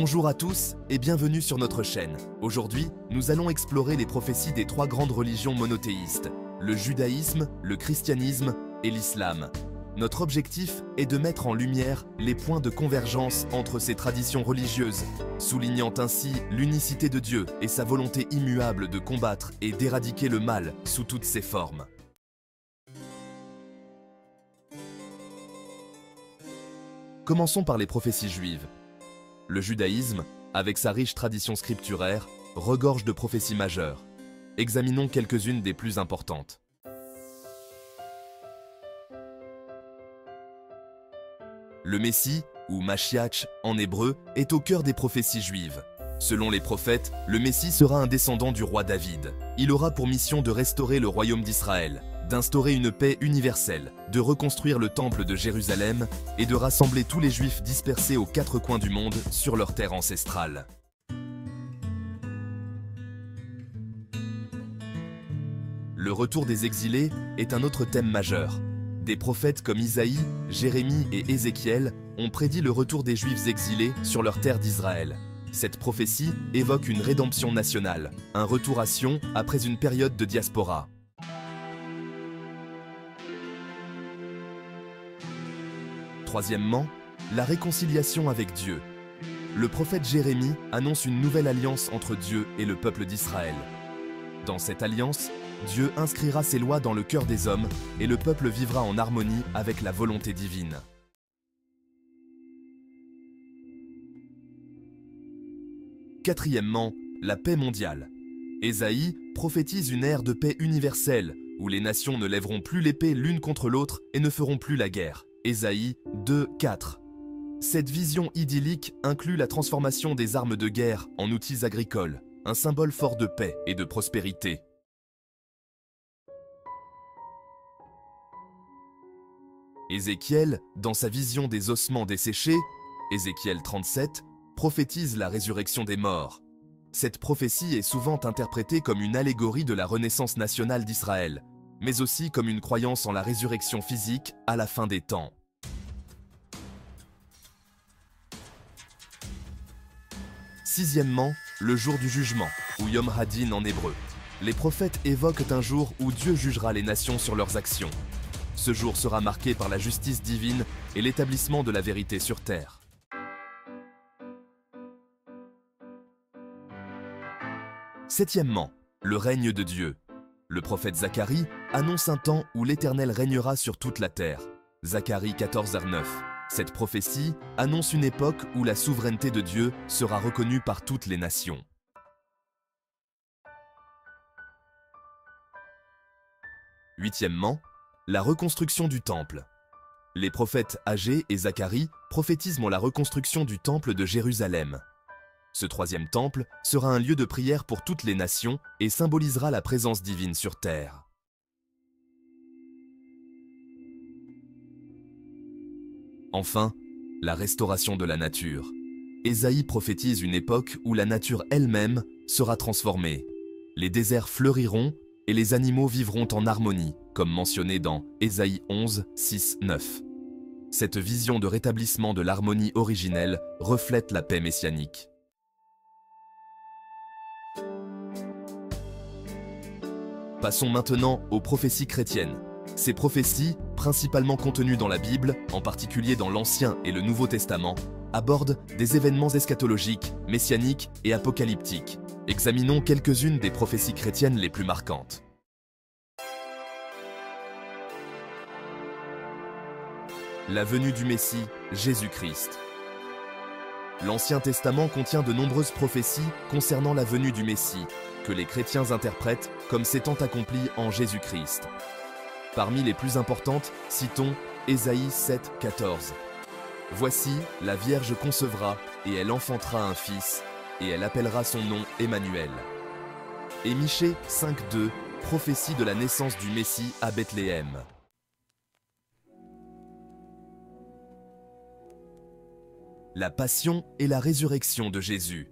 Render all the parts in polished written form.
Bonjour à tous et bienvenue sur notre chaîne. Aujourd'hui, nous allons explorer les prophéties des trois grandes religions monothéistes, le judaïsme, le christianisme et l'islam. Notre objectif est de mettre en lumière les points de convergence entre ces traditions religieuses, soulignant ainsi l'unicité de Dieu et sa volonté immuable de combattre et d'éradiquer le mal sous toutes ses formes. Commençons par les prophéties juives. Le judaïsme, avec sa riche tradition scripturaire, regorge de prophéties majeures. Examinons quelques-unes des plus importantes. Le Messie, ou Mashiach en hébreu, est au cœur des prophéties juives. Selon les prophètes, le Messie sera un descendant du roi David. Il aura pour mission de restaurer le royaume d'Israël, d'instaurer une paix universelle, de reconstruire le temple de Jérusalem et de rassembler tous les Juifs dispersés aux quatre coins du monde sur leur terre ancestrale. Le retour des exilés est un autre thème majeur. Des prophètes comme Isaïe, Jérémie et Ézéchiel ont prédit le retour des Juifs exilés sur leur terre d'Israël. Cette prophétie évoque une rédemption nationale, un retour à Sion après une période de diaspora. Troisièmement, la réconciliation avec Dieu. Le prophète Jérémie annonce une nouvelle alliance entre Dieu et le peuple d'Israël. Dans cette alliance, Dieu inscrira ses lois dans le cœur des hommes et le peuple vivra en harmonie avec la volonté divine. Quatrièmement, la paix mondiale. Ésaïe prophétise une ère de paix universelle où les nations ne lèveront plus l'épée l'une contre l'autre et ne feront plus la guerre. Ésaïe 2, 4. Cette vision idyllique inclut la transformation des armes de guerre en outils agricoles, un symbole fort de paix et de prospérité. Ézéchiel, dans sa vision des ossements desséchés, Ézéchiel 37, prophétise la résurrection des morts. Cette prophétie est souvent interprétée comme une allégorie de la renaissance nationale d'Israël, mais aussi comme une croyance en la résurrection physique à la fin des temps. Sixièmement, le jour du jugement, ou Yom Hadin en hébreu. Les prophètes évoquent un jour où Dieu jugera les nations sur leurs actions. Ce jour sera marqué par la justice divine et l'établissement de la vérité sur terre. Septièmement, le règne de Dieu. Le prophète Zacharie annonce un temps où l'Éternel régnera sur toute la terre. Zacharie 14, 9. Cette prophétie annonce une époque où la souveraineté de Dieu sera reconnue par toutes les nations. Huitièmement, la reconstruction du temple. Les prophètes Agée et Zacharie prophétisent la reconstruction du temple de Jérusalem. Ce troisième temple sera un lieu de prière pour toutes les nations et symbolisera la présence divine sur terre. Enfin, la restauration de la nature. Ésaïe prophétise une époque où la nature elle-même sera transformée. Les déserts fleuriront et les animaux vivront en harmonie, comme mentionné dans Ésaïe 11, 6, 9. Cette vision de rétablissement de l'harmonie originelle reflète la paix messianique. Passons maintenant aux prophéties chrétiennes. Ces prophéties, principalement contenues dans la Bible, en particulier dans l'Ancien et le Nouveau Testament, abordent des événements eschatologiques, messianiques et apocalyptiques. Examinons quelques-unes des prophéties chrétiennes les plus marquantes. La venue du Messie, Jésus-Christ. L'Ancien Testament contient de nombreuses prophéties concernant la venue du Messie, que les chrétiens interprètent comme s'étant accomplie en Jésus-Christ. Parmi les plus importantes, citons Ésaïe 7, 14. « Voici, la Vierge concevra, et elle enfantera un fils, et elle appellera son nom Emmanuel. » Et Michée 5, 2, prophétie de la naissance du Messie à Bethléem. La passion et la résurrection de Jésus.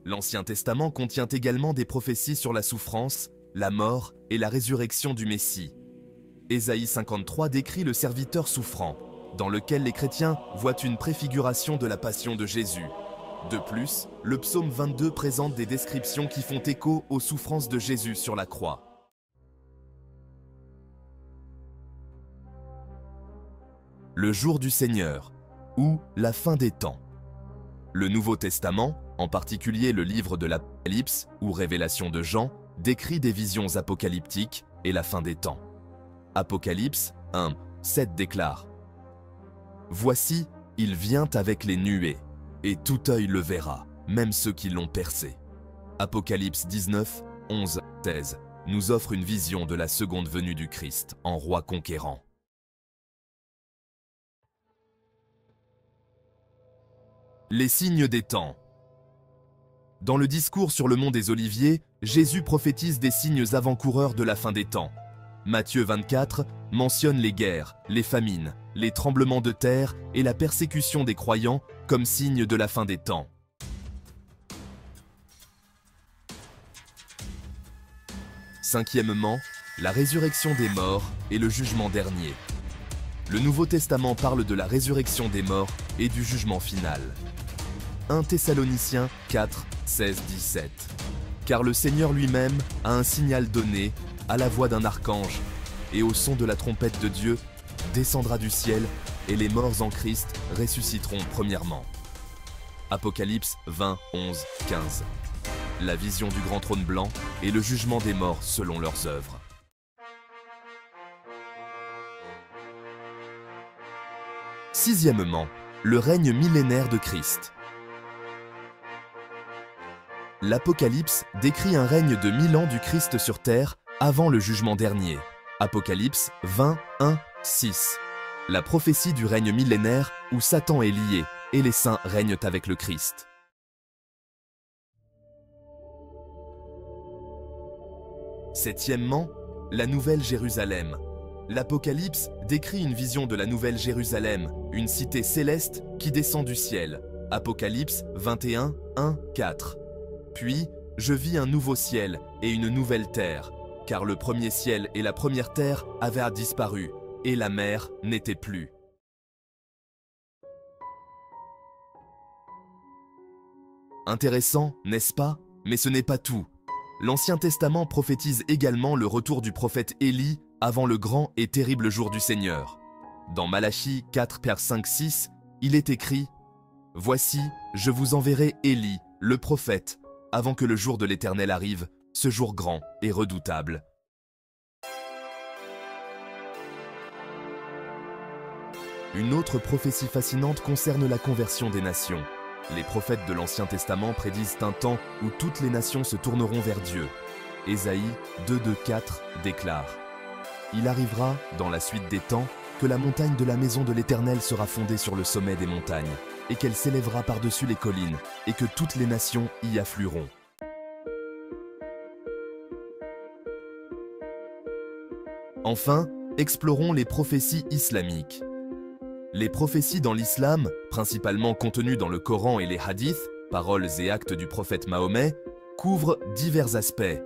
L'Ancien Testament contient également des prophéties sur la souffrance, la mort et la résurrection du Messie. Ésaïe 53 décrit le serviteur souffrant, dans lequel les chrétiens voient une préfiguration de la passion de Jésus. De plus, le psaume 22 présente des descriptions qui font écho aux souffrances de Jésus sur la croix. Le jour du Seigneur, ou la fin des temps. Le Nouveau Testament, en particulier le livre de l'Apocalypse ou Révélation de Jean, décrit des visions apocalyptiques et la fin des temps. Apocalypse 1, 7 déclare « Voici, il vient avec les nuées, et tout œil le verra, même ceux qui l'ont percé. » Apocalypse 19, 11, 16 nous offre une vision de la seconde venue du Christ en roi conquérant. Les signes des temps. Dans le discours sur le mont des Oliviers, Jésus prophétise des signes avant-coureurs de la fin des temps. Matthieu 24 mentionne les guerres, les famines, les tremblements de terre et la persécution des croyants comme signes de la fin des temps. Cinquièmement, la résurrection des morts et le jugement dernier. Le Nouveau Testament parle de la résurrection des morts et du jugement final. 1 Thessaloniciens 4, 16, 17. Car le Seigneur lui-même a un signal donné, à la voix d'un archange, et au son de la trompette de Dieu, descendra du ciel, et les morts en Christ ressusciteront premièrement. Apocalypse 20, 11, 15. La vision du grand trône blanc et le jugement des morts selon leurs œuvres. Sixièmement, le règne millénaire de Christ. L'Apocalypse décrit un règne de 1000 ans du Christ sur terre avant le jugement dernier. Apocalypse 20, 1, 6. La prophétie du règne millénaire où Satan est lié et les saints règnent avec le Christ. Septièmement, la Nouvelle Jérusalem. L'Apocalypse décrit une vision de la Nouvelle Jérusalem, une cité céleste qui descend du ciel. Apocalypse 21, 1, 4. Puis, je vis un nouveau ciel et une nouvelle terre, car le premier ciel et la première terre avaient disparu, et la mer n'était plus. Intéressant, n'est-ce pas? Mais ce n'est pas tout. L'Ancien Testament prophétise également le retour du prophète Élie avant le grand et terrible jour du Seigneur. Dans Malachie 4, 5, 6, il est écrit « Voici, je vous enverrai Élie, le prophète, avant que le jour de l'Éternel arrive, ce jour grand et redoutable. » Une autre prophétie fascinante concerne la conversion des nations. Les prophètes de l'Ancien Testament prédisent un temps où toutes les nations se tourneront vers Dieu. Ésaïe 2, 2, 4 déclare « Il arrivera, dans la suite des temps, que la montagne de la maison de l'Éternel sera fondée sur le sommet des montagnes, et qu'elle s'élèvera par-dessus les collines, et que toutes les nations y afflueront. » Enfin, explorons les prophéties islamiques. Les prophéties dans l'islam, principalement contenues dans le Coran et les hadiths, paroles et actes du prophète Mahomet, couvrent divers aspects,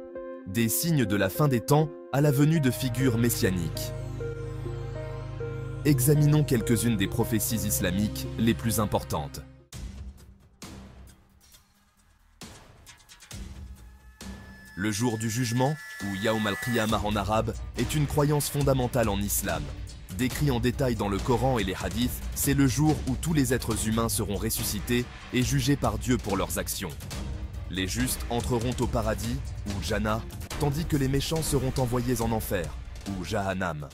des signes de la fin des temps à la venue de figures messianiques. Examinons quelques-unes des prophéties islamiques les plus importantes. Le jour du jugement, ou Yawm al-Qiyamah en arabe, est une croyance fondamentale en islam. Décrit en détail dans le Coran et les hadiths, c'est le jour où tous les êtres humains seront ressuscités et jugés par Dieu pour leurs actions. Les justes entreront au paradis, ou Jannah, tandis que les méchants seront envoyés en enfer, ou Jahannam.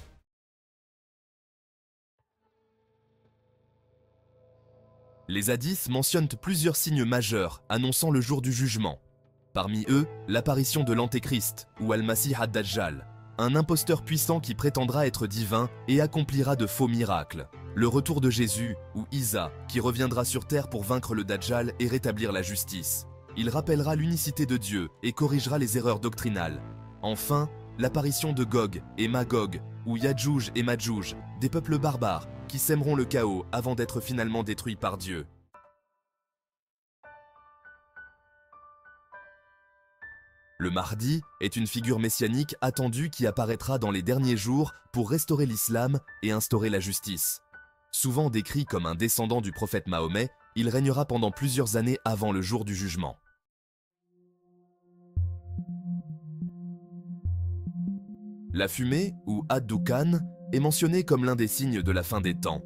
Les hadiths mentionnent plusieurs signes majeurs annonçant le jour du jugement. Parmi eux, l'apparition de l'Antéchrist, ou Al-Masih ad-Dajjal, un imposteur puissant qui prétendra être divin et accomplira de faux miracles. Le retour de Jésus, ou Isa, qui reviendra sur terre pour vaincre le Dajjal et rétablir la justice. Il rappellera l'unicité de Dieu et corrigera les erreurs doctrinales. Enfin, l'apparition de Gog et Magog, ou Yadjouj et Madjouj, des peuples barbares qui sèmeront le chaos avant d'être finalement détruits par Dieu. Le Mahdi est une figure messianique attendue qui apparaîtra dans les derniers jours pour restaurer l'islam et instaurer la justice. Souvent décrit comme un descendant du prophète Mahomet, il régnera pendant plusieurs années avant le jour du jugement. La fumée, ou Ad-Dukhan, est mentionnée comme l'un des signes de la fin des temps.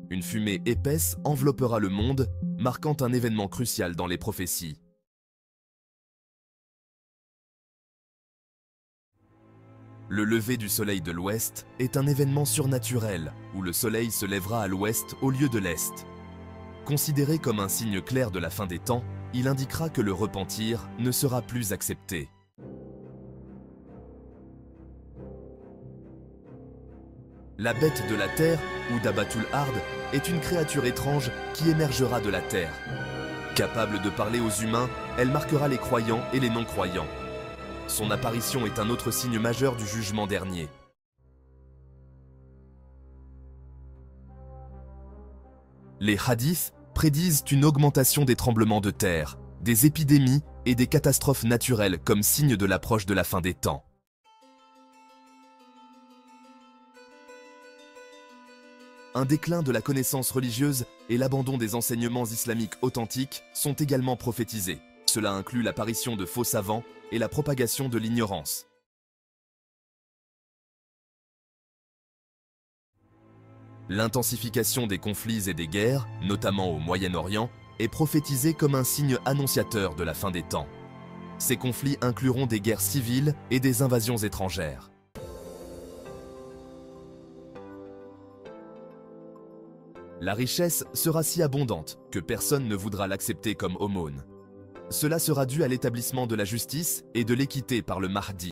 Une fumée épaisse enveloppera le monde, marquant un événement crucial dans les prophéties. Le lever du soleil de l'ouest est un événement surnaturel où le soleil se lèvera à l'ouest au lieu de l'est. Considéré comme un signe clair de la fin des temps, il indiquera que le repentir ne sera plus accepté. La bête de la terre, ou Dabatul Ard, est une créature étrange qui émergera de la terre. Capable de parler aux humains, elle marquera les croyants et les non-croyants. Son apparition est un autre signe majeur du jugement dernier. Les hadiths prédisent une augmentation des tremblements de terre, des épidémies et des catastrophes naturelles comme signe de l'approche de la fin des temps. Un déclin de la connaissance religieuse et l'abandon des enseignements islamiques authentiques sont également prophétisés. Cela inclut l'apparition de faux savants et la propagation de l'ignorance. L'intensification des conflits et des guerres, notamment au Moyen-Orient, est prophétisée comme un signe annonciateur de la fin des temps. Ces conflits incluront des guerres civiles et des invasions étrangères. La richesse sera si abondante que personne ne voudra l'accepter comme aumône. Cela sera dû à l'établissement de la justice et de l'équité par le Mahdi.